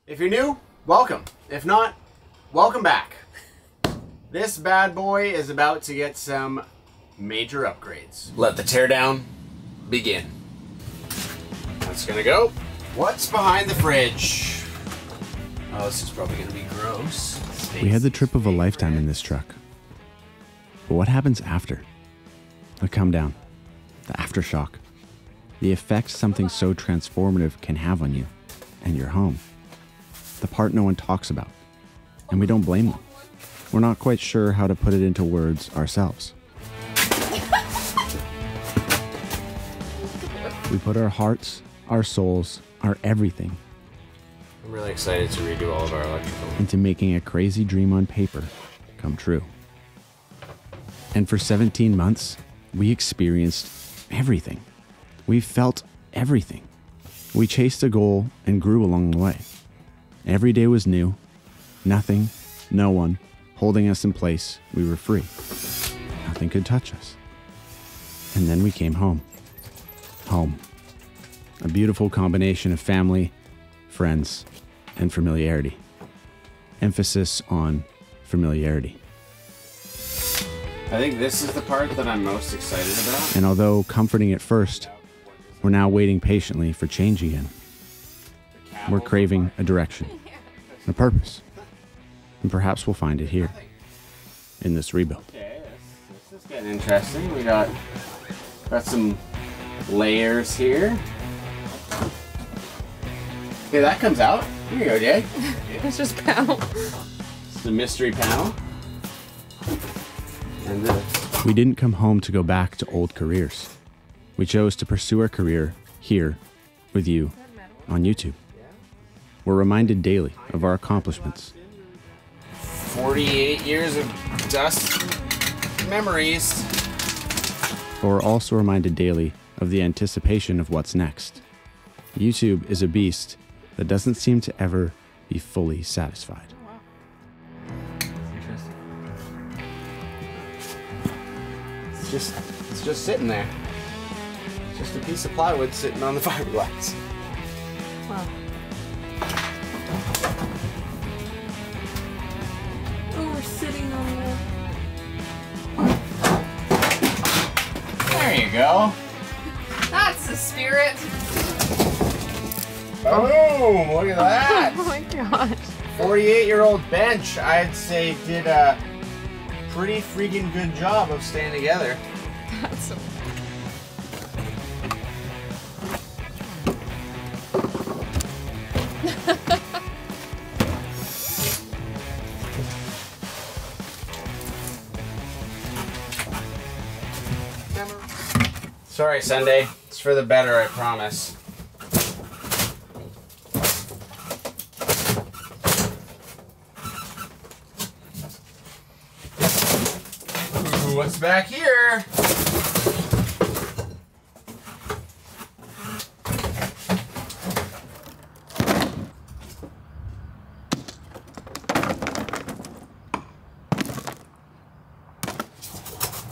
If you're new, welcome. If not, welcome back. This bad boy is about to get some major upgrades. Let the teardown begin. That's gonna go. What's behind the fridge? Oh, this is probably gonna be gross. We had the trip of a lifetime in this truck. But what happens after? The come down, the aftershock, the effect something so transformative can have on you and your home. The part no one talks about, and we don't blame them. We're not quite sure how to put it into words ourselves. We put our hearts, our souls, our everything I'm really excited to redo all of our electrical. into making a crazy dream on paper come true. And for 17 months, we experienced everything. We felt everything. We chased a goal and grew along the way. Every day was new. Nothing, no one, holding us in place. We were free. Nothing could touch us. And then we came home. Home. A beautiful combination of family, friends, and familiarity. Emphasis on familiarity. I think this is the part that I'm most excited about. And although comforting at first, we're now waiting patiently for change again. We're craving a direction, a purpose, and perhaps we'll find it here, in this rebuild. Okay, this is getting interesting. We got some layers here. Okay, that comes out. Here you go, Jay. It's just panel. It's the mystery panel. And this. We didn't come home to go back to old careers. We chose to pursue our career here with you on YouTube. We're reminded daily of our accomplishments. 48 years of dust memories. But we're also reminded daily of the anticipation of what's next. YouTube is a beast that doesn't seem to ever be fully satisfied. It's just sitting there. It's just a piece of plywood sitting on the fiberglass. Wow. Oh, we're sitting on the... There you go. That's the spirit. Boom! Look at that. Oh my gosh. 48-year-old bench, I'd say, did a pretty freaking good job of staying together. That's so... Sorry, Sunday. It's for the better, I promise. Ooh, what's back here?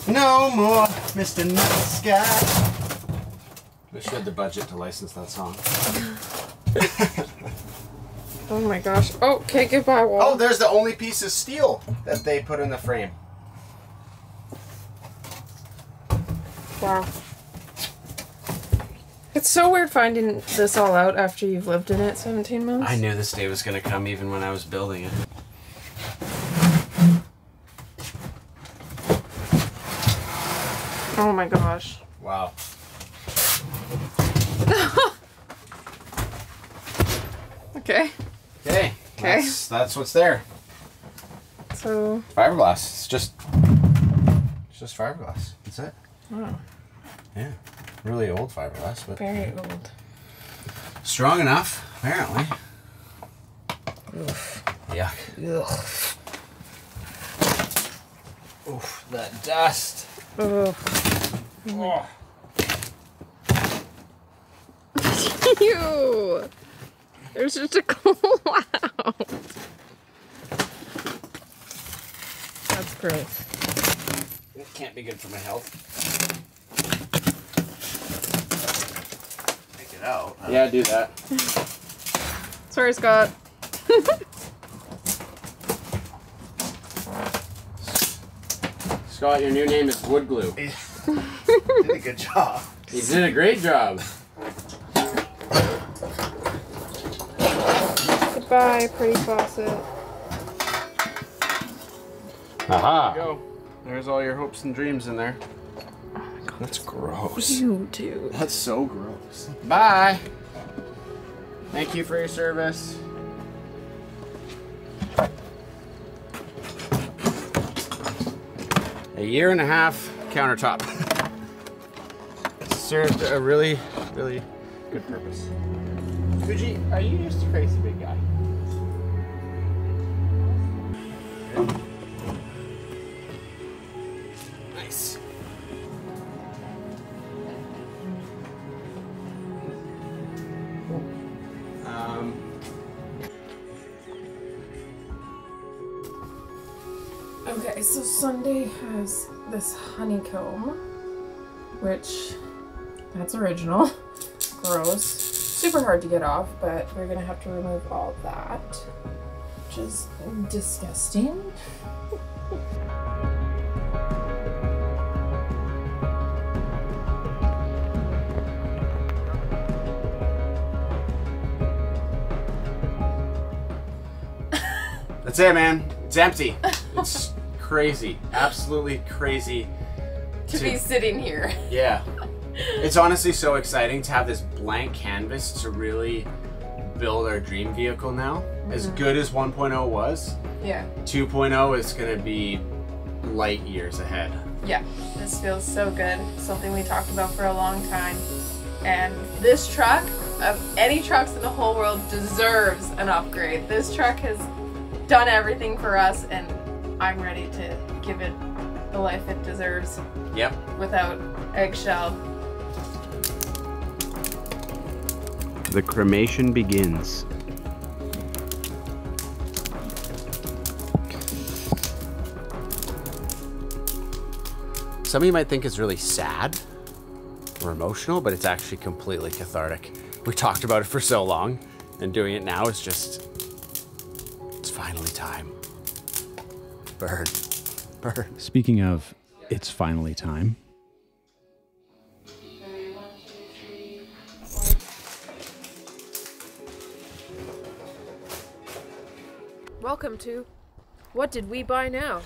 No more Mr. Nice Guy. Wish we had the budget to license that song. Oh my gosh. Oh, okay, goodbye, wall. Oh, there's the only piece of steel that they put in the frame. Wow. It's so weird finding this all out after you've lived in it 17 months. I knew this day was going to come even when I was building it. Oh my gosh. Wow. Okay. Okay. Okay. That's what's there. So... Fiberglass. It's just fiberglass. That's it. Wow. Yeah. Really old fiberglass, but Very old. strong enough, apparently. Oof. Yuck. Ugh. Oof, that dust. Ugh. Oh. Ew. There's just a cloud. That's gross. It can't be good for my health. Take it out. Yeah, do that. Sorry, Scott. Scott, your new name is Wood Glue. Did a good job. You did a great job. Goodbye, pretty faucet. Aha. There you go. There's all your hopes and dreams in there. That's gross. You too. That's so gross. Bye. Thank you for your service. A 1.5 countertop. Served a really, really good purpose. Fuji, are you just a crazy big guy? Nice. Okay, so Sunday has this honeycomb, which that's original. Gross. Super hard to get off, but we're gonna have to remove all of that, which is disgusting. That's it, man. It's empty. It's crazy. Absolutely crazy. To be sitting here. Yeah. It's honestly so exciting to have this blank canvas to really build our dream vehicle now. As good as 1.0 was, Yeah. 2.0 is going to be light years ahead. Yeah. This feels so good. Something we talked about for a long time. And this truck, of any trucks in the whole world, deserves an upgrade. This truck has done everything for us, and I'm ready to give it the life it deserves. Yep. Without eggshell. The cremation begins. Some of you might think it's really sad or emotional, but it's actually completely cathartic. We talked about it for so long, and doing it now is just, it's finally time. Burn. Burn. Speaking of, it's finally time. Welcome to What Did We Buy Now?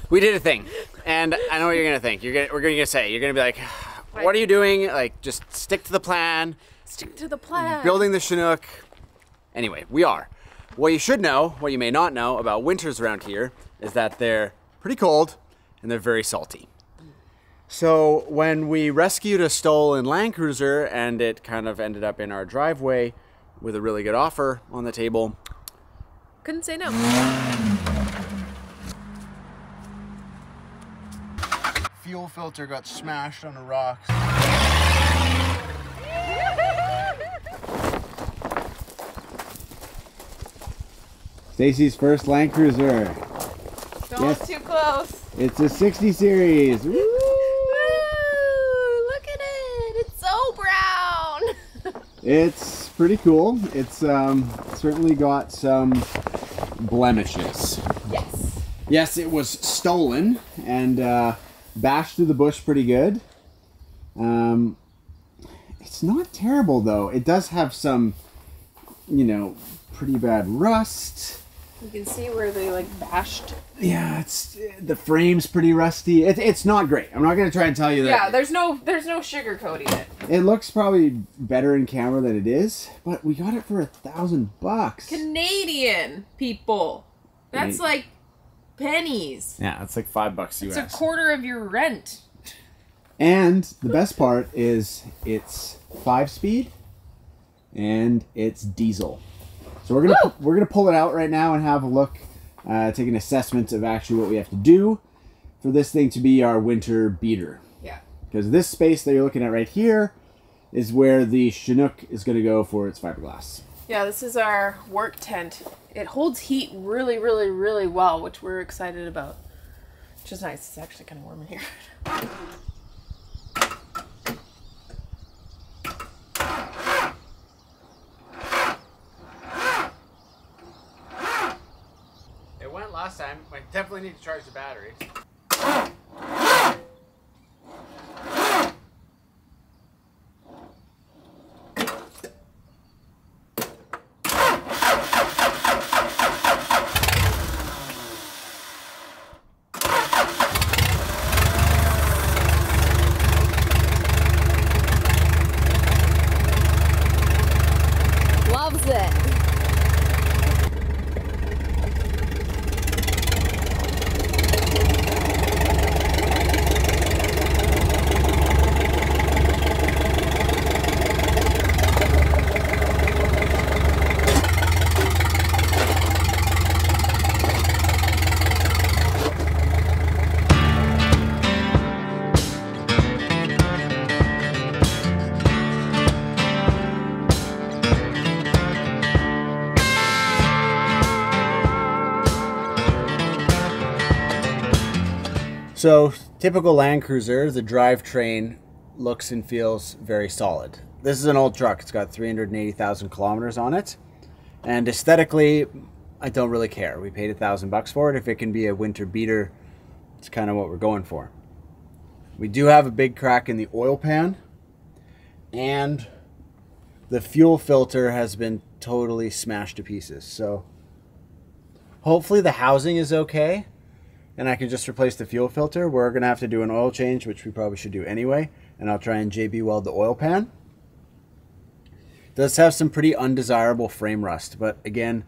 We did a thing, and I know what you're gonna think. We're gonna say, you're gonna be like, what are you doing? Like, just stick to the plan. Stick to the plan. Building the Chinook. Anyway, we are. What you should know, what you may not know about winters around here, is that they're pretty cold and they're very salty. So when we rescued a stolen Land Cruiser and it kind of ended up in our driveway with a really good offer on the table, Couldn't say no. Fuel filter got smashed on the rocks. Stacy's first Land Cruiser. Don't look too close. It's a 60 series. Woo! Woo! Look at it. It's so brown. It's pretty cool. It's certainly got some blemishes. Yes. Yes, it was stolen and bashed through the bush pretty good. It's not terrible though. It does have some, you know, pretty bad rust. You can see where they like bashed. Yeah, it's the frame's pretty rusty. It's not great. I'm not gonna try and tell you that. Yeah, there's no sugarcoating it. It looks probably better in camera than it is, but we got it for $1,000. Canadian people. That's like pennies. Yeah, it's like $5 US. It's a quarter of your rent. And the best part is it's 5-speed and it's diesel. So we're gonna pull it out right now and have a look, take an assessment of actually what we have to do for this thing to be our winter beater. Yeah. Because this space that you're looking at right here is where the Chinook is going to go for its fiberglass. Yeah, this is our work tent. It holds heat really, really, really well, which we're excited about. Which is nice. It's actually kind of warm in here. last time. I definitely need to charge the batteries. Loves it. So, typical Land Cruiser, the drivetrain looks and feels very solid. This is an old truck. It's got 380,000 kilometers on it. And aesthetically, I don't really care. We paid $1,000 for it. If it can be a winter beater, it's kind of what we're going for. We do have a big crack in the oil pan. And the fuel filter has been totally smashed to pieces. So, hopefully the housing is okay. And I can just replace the fuel filter. We're going to have to do an oil change, which we probably should do anyway. And I'll try and JB weld the oil pan. It does have some pretty undesirable frame rust. But again,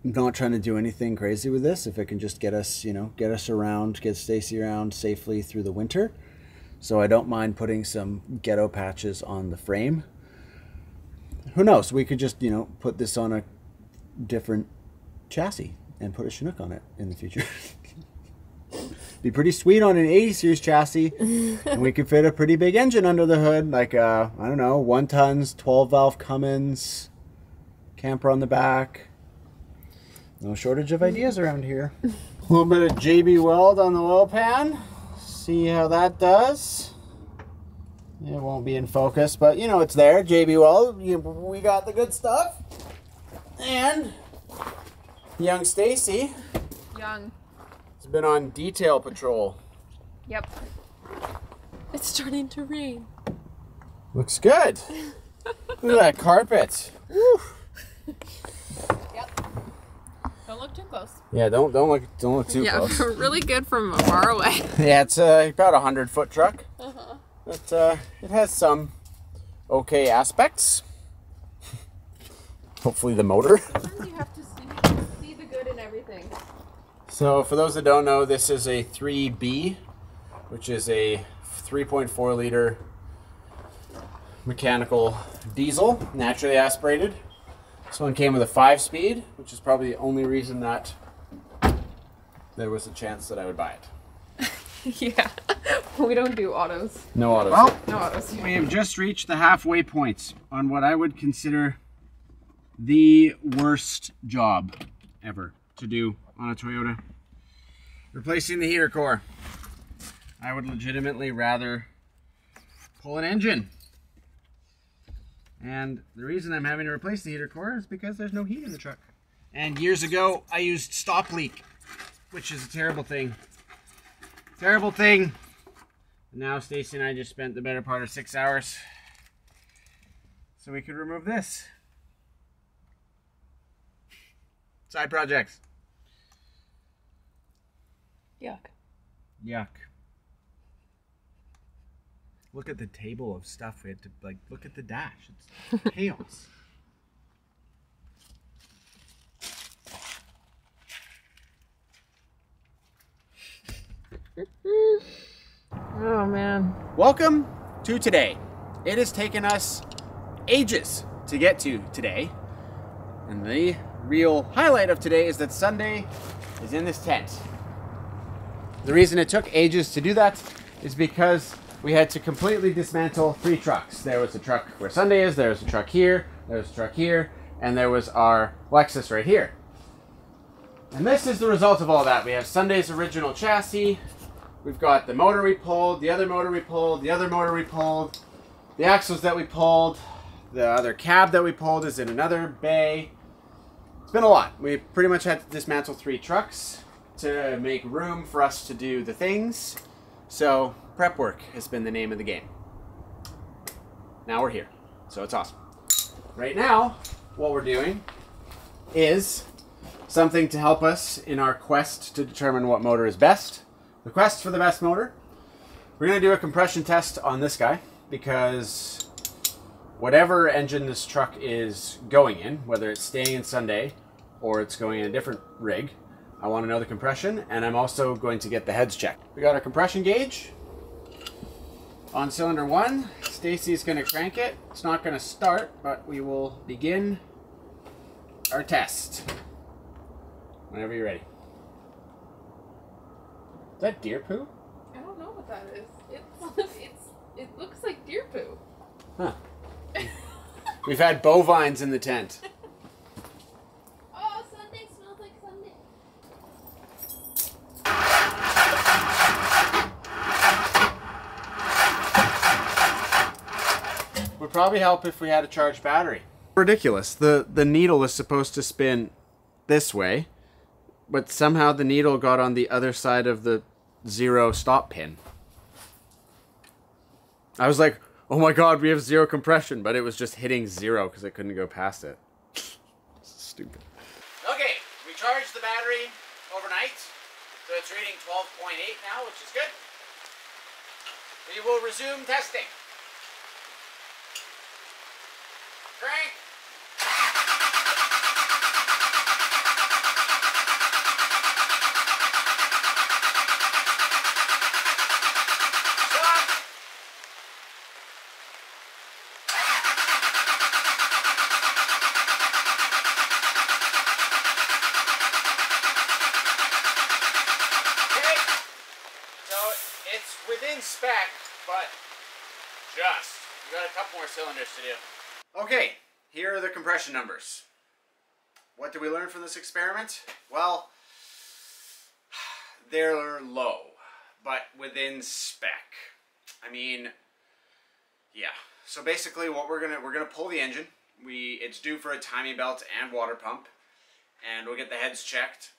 I'm not trying to do anything crazy with this. If it can just get us, you know, get us around, get Stacy around safely through the winter. So I don't mind putting some ghetto patches on the frame. Who knows? We could just, you know, put this on a different chassis and put a Chinook on it in the future. Be pretty sweet on an 80 series chassis, and we could fit a pretty big engine under the hood, like I don't know, 1 tons, 12 valve Cummins, camper on the back. No shortage of ideas around here. A little bit of JB weld on the oil pan. See how that does. It won't be in focus, but you know it's there. JB weld. We got the good stuff. And young Stacy. Young. Has been on detail patrol. Yep. It's starting to rain. Looks good. Look at that carpet. Woo. Yep. Don't look too close. Yeah, don't look too close. Yeah, really good from far away. Yeah, it's about a 100-foot truck. But it has some okay aspects. Hopefully the motor. Sometimes you have to see the good in everything. So for those that don't know, this is a 3B, which is a 3.4 liter mechanical diesel, naturally aspirated. This one came with a 5-speed, which is probably the only reason that there was a chance that I would buy it. Yeah, we don't do autos. No autos. Well, no autos. We have just reached the halfway point on what I would consider the worst job ever to do on a Toyota. Replacing the heater core. I would legitimately rather pull an engine. And the reason I'm having to replace the heater core is because there's no heat in the truck. And years ago, I used stop leak, which is a terrible thing. Terrible thing. Now Stacy and I just spent the better part of 6 hours so we could remove this. Side projects. Yuck. Yuck. Look at the table of stuff we had to, like, look at the dash. It's chaos. Oh, man. Welcome to today. It has taken us ages to get to today. And the real highlight of today is that Sunday is in this tent. The reason it took ages to do that is because we had to completely dismantle 3 trucks. There was a truck where Sunday is, there was a truck here, there was a truck here, and there was our Lexus right here. And this is the result of all that. We have Sunday's original chassis, we've got the motor we pulled, the other motor we pulled, the other motor we pulled, the axles that we pulled, the other cab that we pulled is in another bay. It's been a lot. We pretty much had to dismantle 3 trucks to make room for us to do the things. So prep work has been the name of the game. Now we're here, so it's awesome. Right now, what we're doing is something to help us in our quest to determine what motor is best. The quest for the best motor. We're going to do a compression test on this guy because whatever engine this truck is going in, whether it's staying in Sunday or it's going in a different rig, I want to know the compression, and I'm also going to get the heads checked. We got our compression gauge on cylinder 1. Stacy's going to crank it. It's not going to start, but we will begin our test whenever you're ready. Is that deer poo? I don't know what that is. It looks like deer poo. Huh. We've had bovines in the tent. Oh, Sunday smells like Sunday. Would probably help if we had a charged battery. Ridiculous. The needle is supposed to spin this way, but somehow the needle got on the other side of the 0 stop pin. I was like, oh my god, we have 0 compression, but it was just hitting 0 because I couldn't go past it. Stupid. Okay, we charged the battery overnight, so it's reading 12.8 now, which is good. We will resume testing. Crank. Stop. Okay. So it's within spec, but just. We got a couple more cylinders to do. Okay, here are the compression numbers. What did we learn from this experiment? Well, they're low, but within spec. I mean, yeah. So basically, what we're gonna pull the engine. It's due for a timing belt and water pump, and we'll get the heads checked.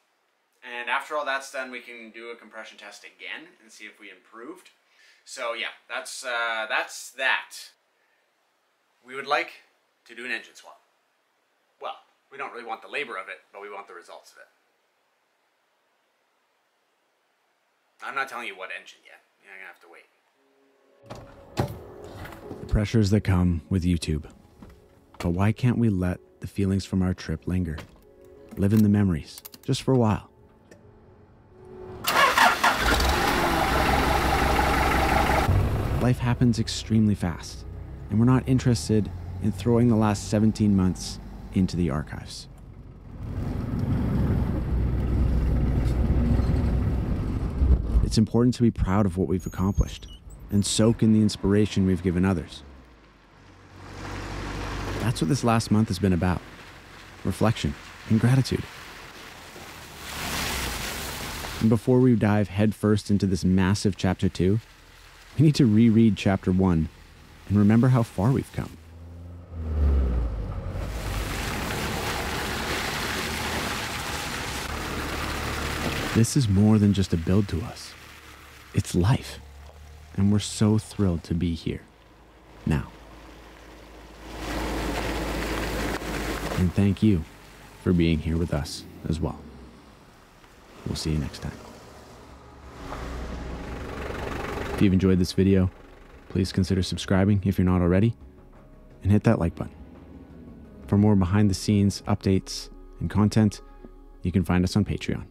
And after all that's done, we can do a compression test again and see if we improved. So yeah, that's that. We would like to do an engine swap. Well, we don't really want the labor of it, but we want the results of it. I'm not telling you what engine yet. You're gonna have to wait. The pressures that come with YouTube. But why can't we let the feelings from our trip linger? Live in the memories, just for a while. Life happens extremely fast, and we're not interested in throwing the last 17 months into the archives. It's important to be proud of what we've accomplished and soak in the inspiration we've given others. That's what this last month has been about. Reflection and gratitude. And before we dive headfirst into this massive chapter 2, we need to reread chapter 1 and remember how far we've come. This is more than just a build to us. It's life. And we're so thrilled to be here now. And thank you for being here with us as well. We'll see you next time. If you've enjoyed this video, please consider subscribing if you're not already, and hit that like button. For more behind the scenes updates and content, you can find us on Patreon.